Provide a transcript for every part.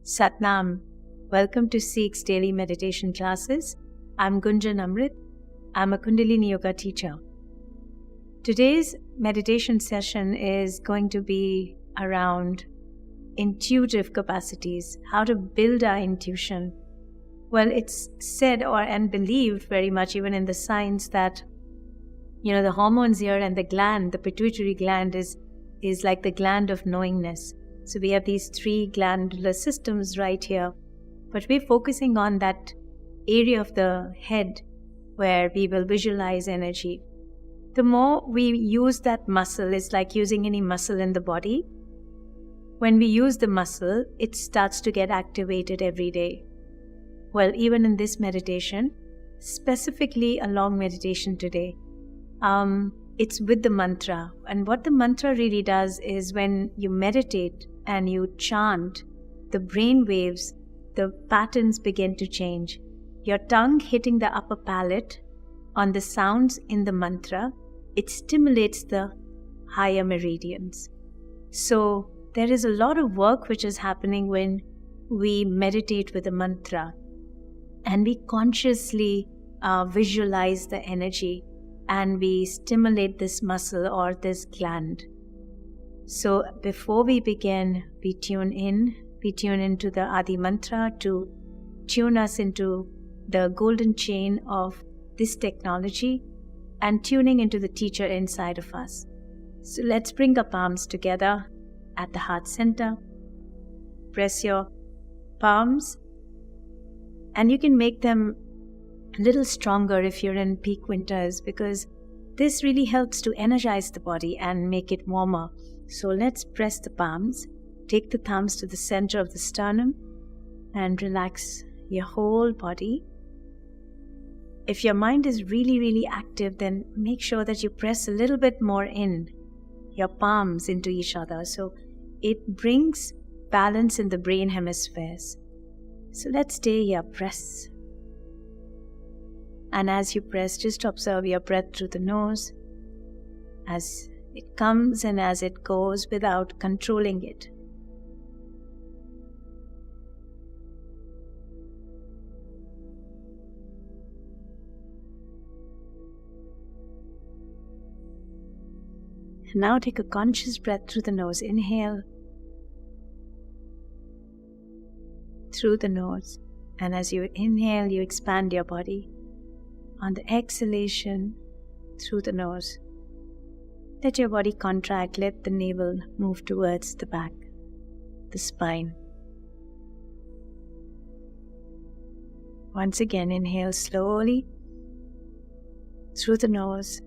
Satnam. Welcome to Seek's daily meditation classes. I'm Gunjan Amrit. I'm a Kundalini Yoga teacher. Today's meditation session is going to be around intuitive capacities, how to build our intuition. Well, it's said and believed very much even in the science that, the hormones here and the pituitary gland is like the gland of knowingness. So we have these three glandular systems right here, but we're focusing on that area of the head where we will visualize energy. The more we use that muscle, it's like using any muscle in the body. When we use the muscle, it starts to get activated every day. Well, even in this meditation, specifically a long meditation today, it's with the mantra. And what the mantra really does is when you meditate and you chant, the brain waves, the patterns begin to change. Your tongue hitting the upper palate on the sounds in the mantra, it stimulates the higher meridians. So there is a lot of work which is happening when we meditate with a mantra and we consciously visualize the energy and we stimulate this muscle or this gland. So before we begin, we tune into the Adi Mantra to tune us into the golden chain of this technology and tuning into the teacher inside of us. So let's bring our palms together at the heart center. Press your palms and you can make them a little stronger if you're in peak winters, because this really helps to energize the body and make it warmer. So let's press the palms, take the thumbs to the center of the sternum and relax your whole body. If your mind is really, really active, then make sure that you press a little bit more in, your palms into each other. So it brings balance in the brain hemispheres. So let's stay here, press. And as you press, just observe your breath through the nose as it comes and as it goes without controlling it. And now take a conscious breath through the nose. Inhale through the nose. And as you inhale, you expand your body. On the exhalation through the nose, let your body contract, let the navel move towards the back, the spine. Once again, inhale slowly through the nose.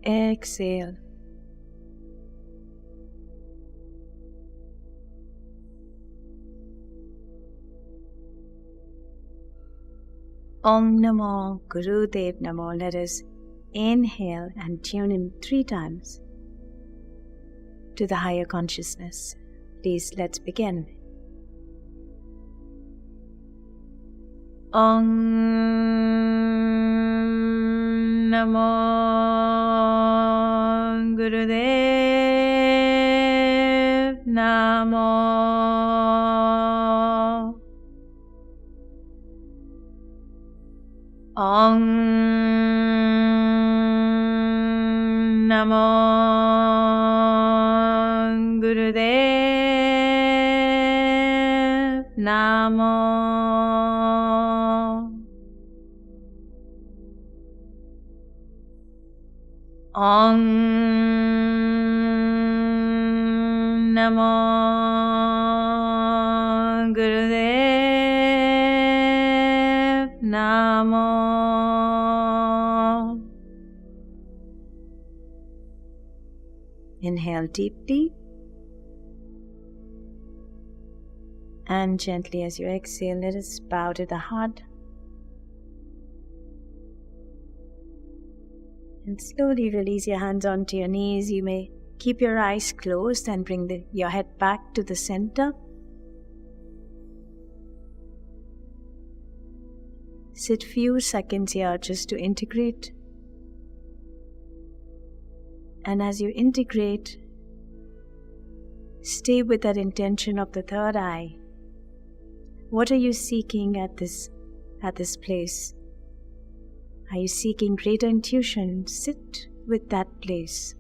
Exhale. Om Namo Gurudev Namo. Let us inhale and tune in 3 times to the higher consciousness. Please, let's begin. Om Namo Gurudev Namo. Om Namo Gurudev Namo. Om Namo Gurudev Namo. Inhale deeply and gently as you exhale, let us bow to the heart and slowly release your hands onto your knees. You may keep your eyes closed and bring your head back to the center. Sit few seconds here just to integrate. And as you integrate, Stay with that intention of the third eye. What are you seeking at this place? Are you seeking greater intuition? Sit with that place.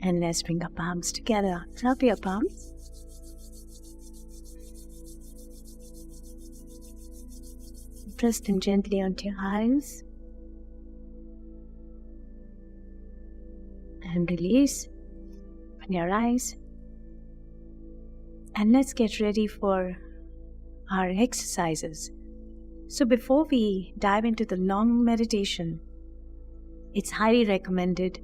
And let's bring our palms together. Rub your palms. Press them gently onto your eyes. And release. Open your eyes. And let's get ready for our exercises. So before we dive into the long meditation, it's highly recommended,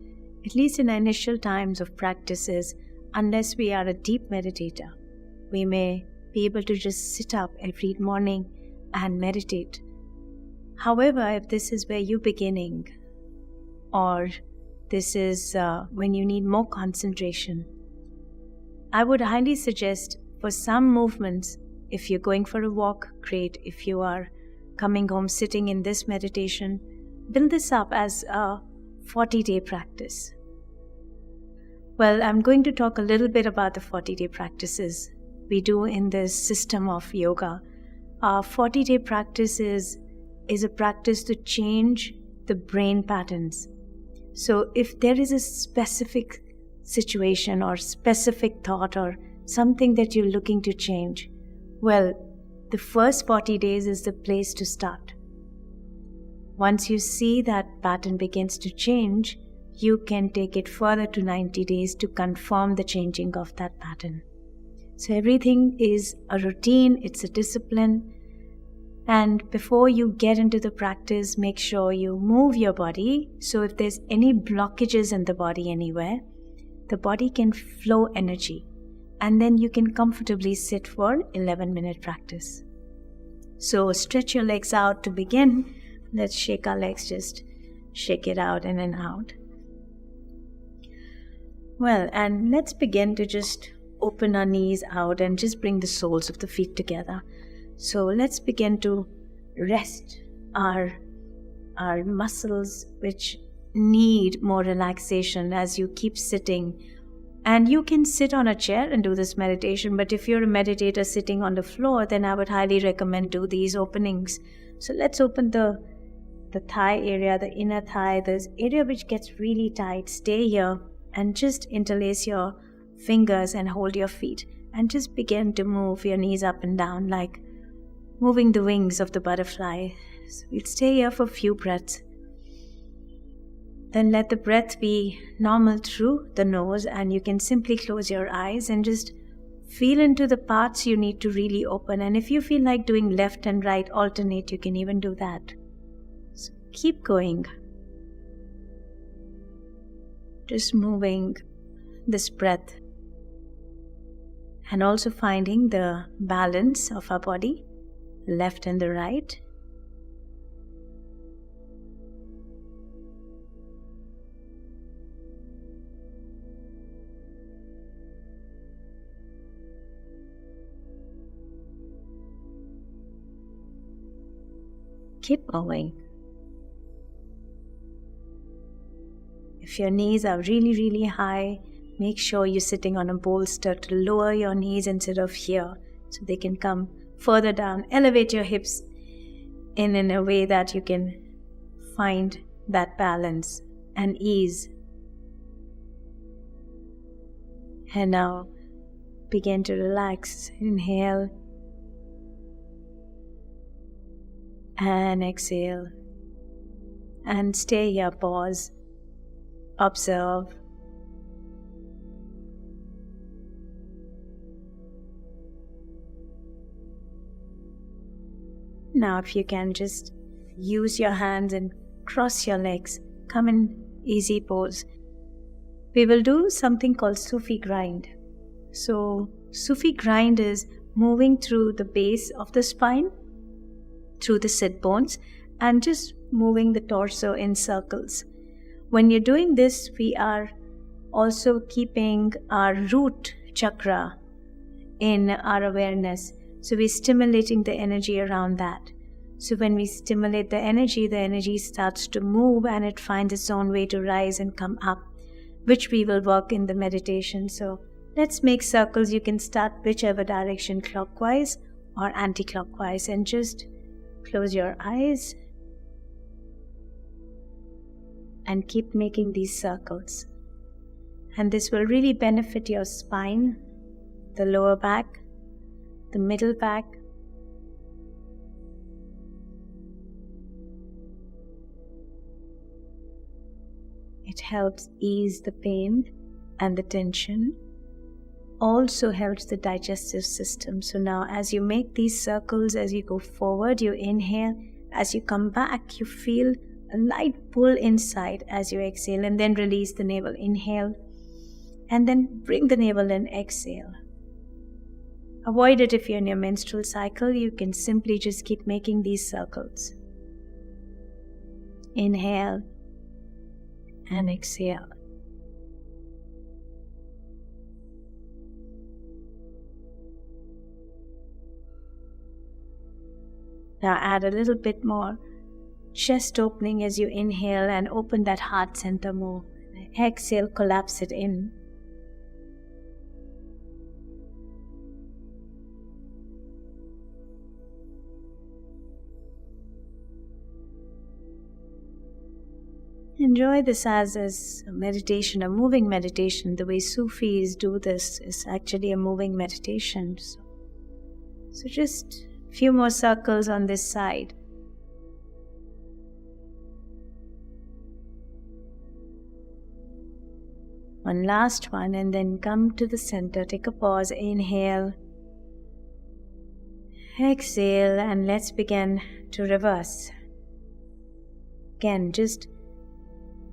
at least in the initial times of practices, unless we are a deep meditator, we may be able to just sit up every morning and meditate. However, if this is where you're beginning, or this is when you need more concentration, I would highly suggest for some movements, if you're going for a walk, great. If you are coming home sitting in this meditation, build this up as a 40-day practice. Well, I'm going to talk a little bit about the 40-day practices we do in this system of yoga. Our 40-day practice is a practice to change the brain patterns. So if there is a specific situation or specific thought or something that you're looking to change, well, the first 40 days is the place to start. Once you see that pattern begins to change, you can take it further to 90 days to confirm the changing of that pattern. So everything is a routine, it's a discipline. And before you get into the practice, make sure you move your body. So if there's any blockages in the body anywhere, the body can flow energy. And then you can comfortably sit for 11-minute practice. So stretch your legs out to begin. Let's shake our legs, just shake it out in and out. Well, and let's begin to just open our knees out and just bring the soles of the feet together. So let's begin to rest our muscles which need more relaxation as you keep sitting. And you can sit on a chair and do this meditation, but if you're a meditator sitting on the floor, then I would highly recommend do these openings. So let's open the thigh area, the inner thigh, this area which gets really tight. Stay here and just interlace your fingers and hold your feet and just begin to move your knees up and down like moving the wings of the butterfly. So we'll stay here for a few breaths. Then let the breath be normal through the nose, and you can simply close your eyes and just feel into the parts you need to really open. And if you feel like doing left and right alternate, you can even do that. So keep going. Just moving this breath and also finding the balance of our body, left and the right. Keep going. If your knees are really, really high, make sure you're sitting on a bolster to lower your knees instead of here so they can come further down. Elevate your hips in a way that you can find that balance and ease. And now begin to relax. Inhale and exhale. And stay here, pause, observe. Now if you can just use your hands and cross your legs, come in easy pose. We will do something called Sufi grind. So Sufi grind is moving through the base of the spine through the sit bones and just moving the torso in circles. When you're doing this, we are also keeping our root chakra in our awareness. So we're stimulating the energy around that. So when we stimulate the energy starts to move and it finds its own way to rise and come up, which we will work in the meditation. So let's make circles. You can start whichever direction, clockwise or anti-clockwise, and just close your eyes and keep making these circles. And this will really benefit your spine, the lower back, the middle back, it helps ease the pain and the tension. Also helps the digestive system. So now as you make these circles, as you go forward, you inhale. As you come back, you feel a light pull inside as you exhale, and then release the navel. Inhale and then bring the navel in, exhale. Avoid it if you're in your menstrual cycle. You can simply just keep making these circles. Inhale and exhale. Now add a little bit more chest opening as you inhale and open that heart center more. Exhale, collapse it in. Enjoy this as a meditation, a moving meditation. The way Sufis do this is actually a moving meditation. So just a few more circles on this side. One last one, and then come to the center. Take a pause, inhale, exhale, and let's begin to reverse. Again, just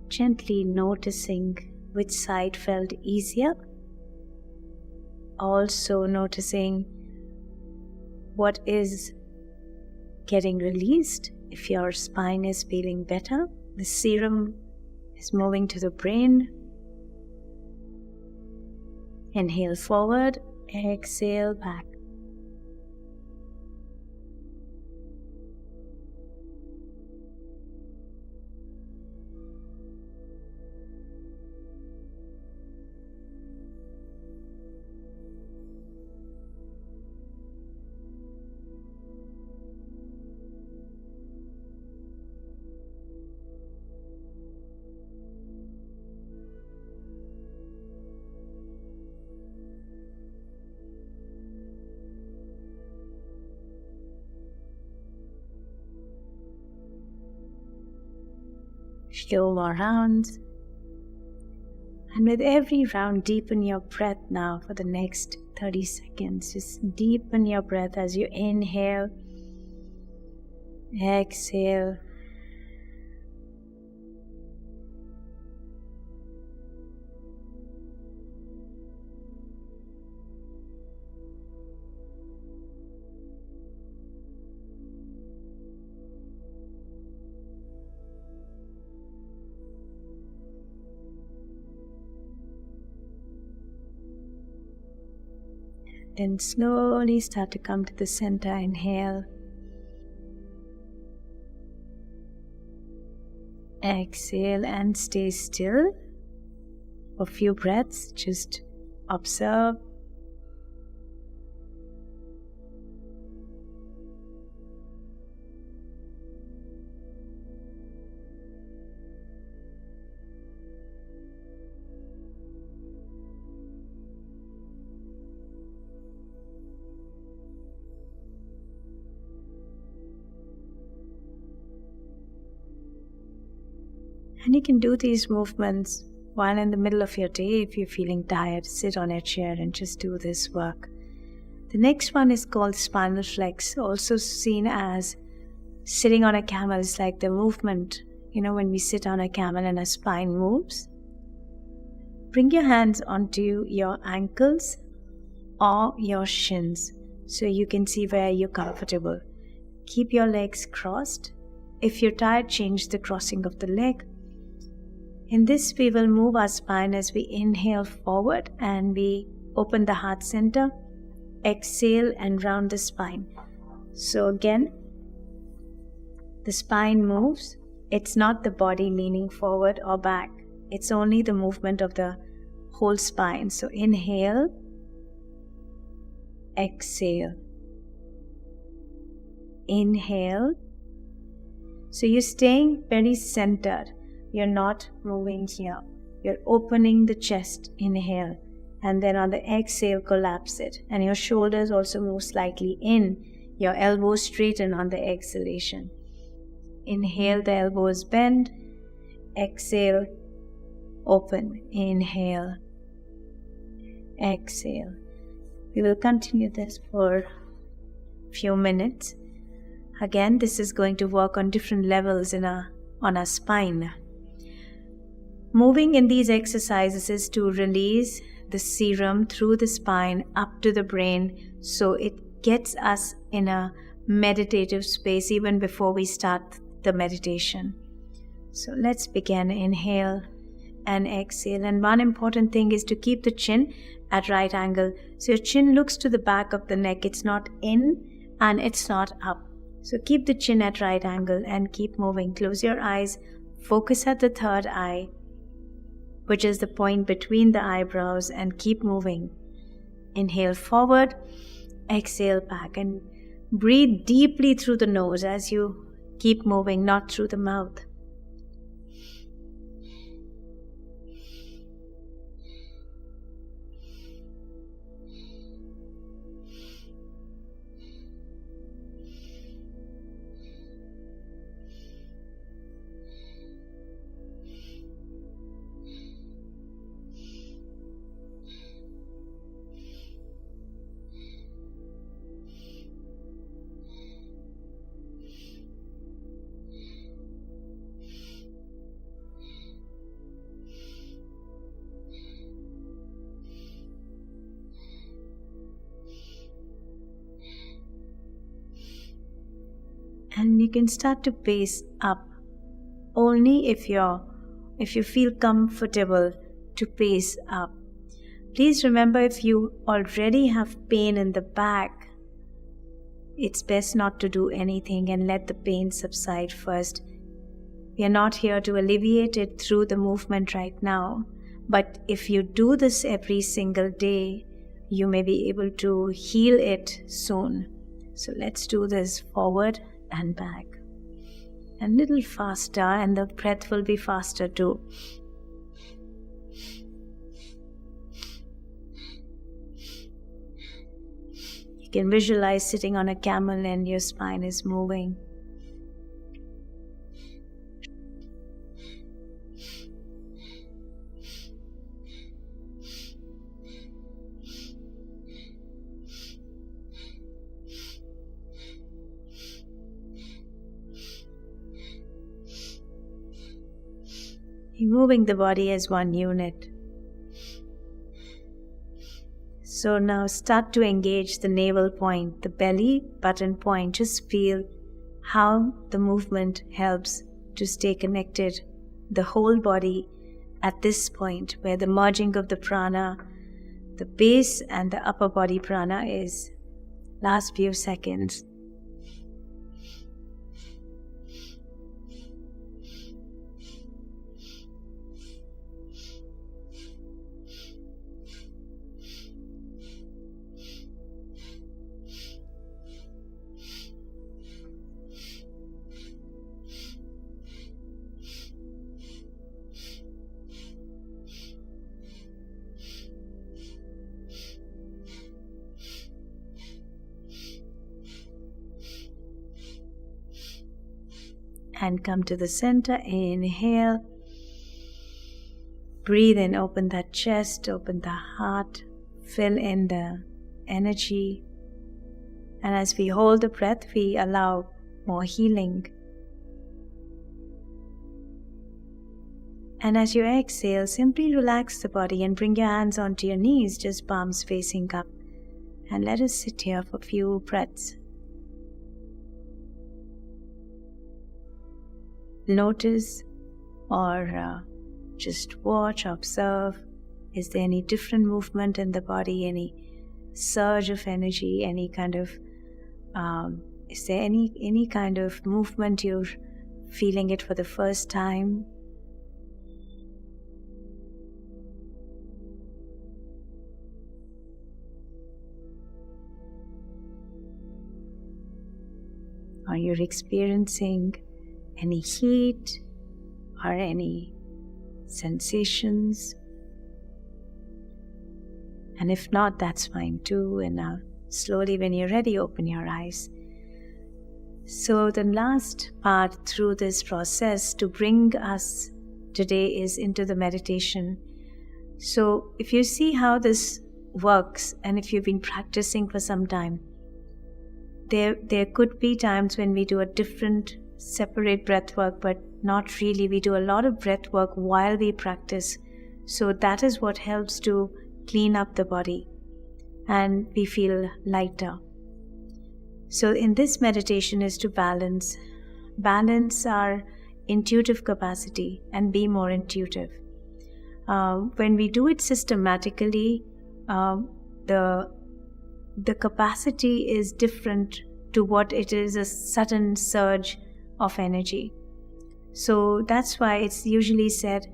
gently noticing which side felt easier. Also noticing what is getting released. If your spine is feeling better, the serum is moving to the brain. Inhale forward, exhale back. Few more rounds, and with every round deepen your breath now for the next 30 seconds. Just deepen your breath as you inhale, exhale, then slowly start to come to the center. Inhale, exhale, and stay still for a few breaths. Just observe. And you can do these movements while in the middle of your day. If you're feeling tired, sit on a chair and just do this work. The next one is called spinal flex, also seen as sitting on a camel. It's like the movement, when we sit on a camel and our spine moves. Bring your hands onto your ankles or your shins so you can see where you're comfortable. Keep your legs crossed. If you're tired, change the crossing of the leg. In this, we will move our spine as we inhale forward and we open the heart center. Exhale and round the spine. So again, the spine moves. It's not the body leaning forward or back. It's only the movement of the whole spine. So inhale, exhale, inhale. So you're staying very centered. You're not moving here. You're opening the chest, inhale. And then on the exhale, collapse it. And your shoulders also move slightly in. Your elbows straighten on the exhalation. Inhale, the elbows bend. Exhale, open. Inhale, exhale. We will continue this for a few minutes. Again, this is going to work on different levels on our spine. Moving in these exercises is to release the serum through the spine up to the brain, so it gets us in a meditative space even before we start the meditation. So let's begin. Inhale and exhale. And one important thing is to keep the chin at right angle. So your chin looks to the back of the neck. It's not in and it's not up. So keep the chin at right angle and keep moving. Close your eyes. Focus at the third eye, which is the point between the eyebrows, and keep moving. Inhale forward, exhale back, and breathe deeply through the nose as you keep moving, not through the mouth. And you can start to pace up only if you feel comfortable to pace up. Please remember, if you already have pain in the back, it's best not to do anything and let the pain subside first. We are not here to alleviate it through the movement right now, but if you do this every single day, you may be able to heal it soon. So let's do this forward and back, and a little faster, and the breath will be faster too. You can visualize sitting on a camel and your spine is moving. You're moving the body as one unit. So now start to engage the navel point, the belly button point. Just feel how the movement helps to stay connected, the whole body at this point where the merging of the prana, the base and the upper body prana is. Last few seconds. And come to the center. Inhale. Breathe in, open that chest, open the heart, fill in the energy. And as we hold the breath, we allow more healing. And as you exhale, simply relax the body and bring your hands onto your knees, just palms facing up. And let us sit here for a few breaths. notice or just watch, observe. Is there any different movement in the body, any surge of energy, any kind of, is there any kind of movement you're feeling it for the first time? Are you experiencing any heat or any sensations? And if not, that's fine too. And now slowly, when you're ready, open your eyes. So the last part through this process to bring us today is into the meditation. So if you see how this works, and if you've been practicing for some time, there could be times when we do a different separate breath work, but not really. We do a lot of breath work while we practice. So that is what helps to clean up the body and we feel lighter. So in this meditation is to balance our intuitive capacity and be more intuitive. When we do it systematically, the capacity is different to what it is, a sudden surge of energy. So that's why it's usually said,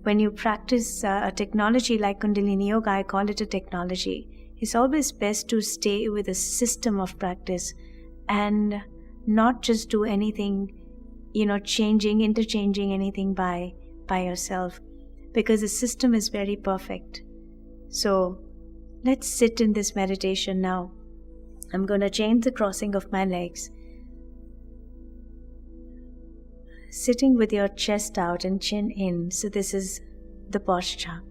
when you practice a technology like Kundalini Yoga, I call it a technology, it's always best to stay with a system of practice and not just do anything, interchanging anything by yourself, because the system is very perfect. So let's sit in this meditation now. I'm going to change the crossing of my legs. Sitting with your chest out and chin in. So this is the posture,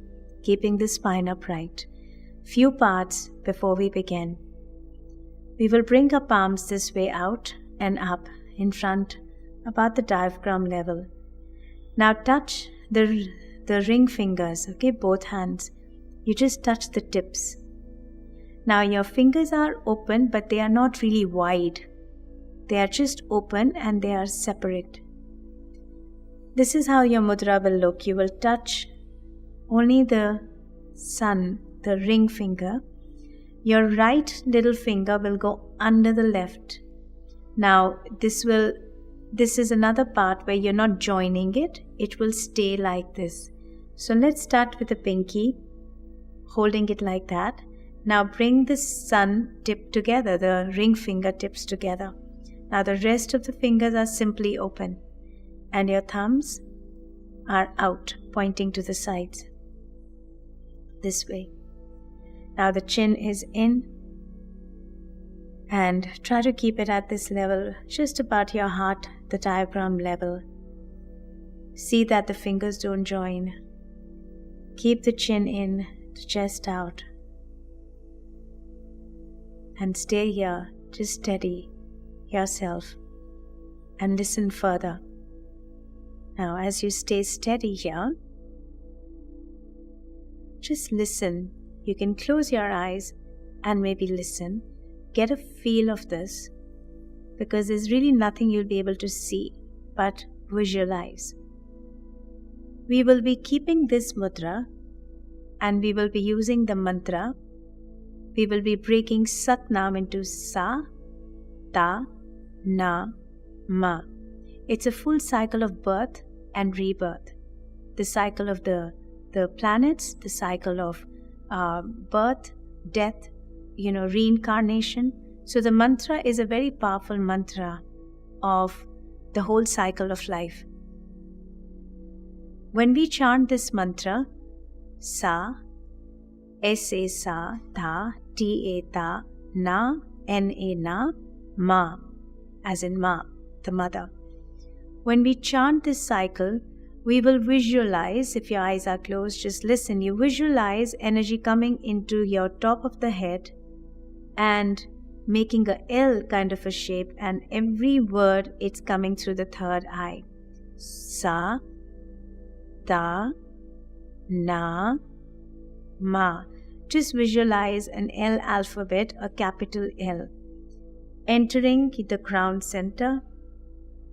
keeping the spine upright. Few parts before we begin. We will bring our palms this way out and up in front, about the diaphragm level. Now touch the ring fingers, okay, both hands. You just touch the tips. Now your fingers are open, but they are not really wide. They are just open and they are separate. This is how your mudra will look. You will touch only the sun, the ring finger. Your right little finger will go under the left. Now this is another part where you're not joining it. It will stay like this. So let's start with the pinky, holding it like that. Now bring the sun tip together, the ring finger tips together. Now the rest of the fingers are simply open and your thumbs are out, pointing to the sides. This way. Now the chin is in and try to keep it at this level, just about your heart, the diaphragm level. See that the fingers don't join. Keep the chin in, the chest out. And stay here, just steady yourself and listen further. Now as you stay steady here, just listen. You can close your eyes and maybe listen. Get a feel of this, because there's really nothing you'll be able to see, but visualize. We will be keeping this mudra and we will be using the mantra. We will be breaking Satnam into Sa, Ta, Na, Ma. It's a full cycle of birth and rebirth. The cycle of the planets, the cycle of birth, death, reincarnation. So the mantra is a very powerful mantra of the whole cycle of life. When we chant this mantra, Sa, S-A Sa, Ta, T-A Ta, Na, N-A Na, Ma, as in Ma, the mother. When we chant this cycle, we will visualize, if your eyes are closed, just listen, you visualize energy coming into your top of the head and making a L kind of a shape, and every word it's coming through the third eye. Sa, Ta, Na, Ma. Just visualize an L alphabet, a capital L, entering the crown center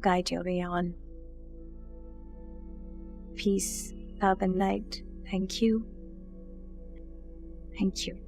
guide your way on. Peace, love, and light. Thank you. Thank you.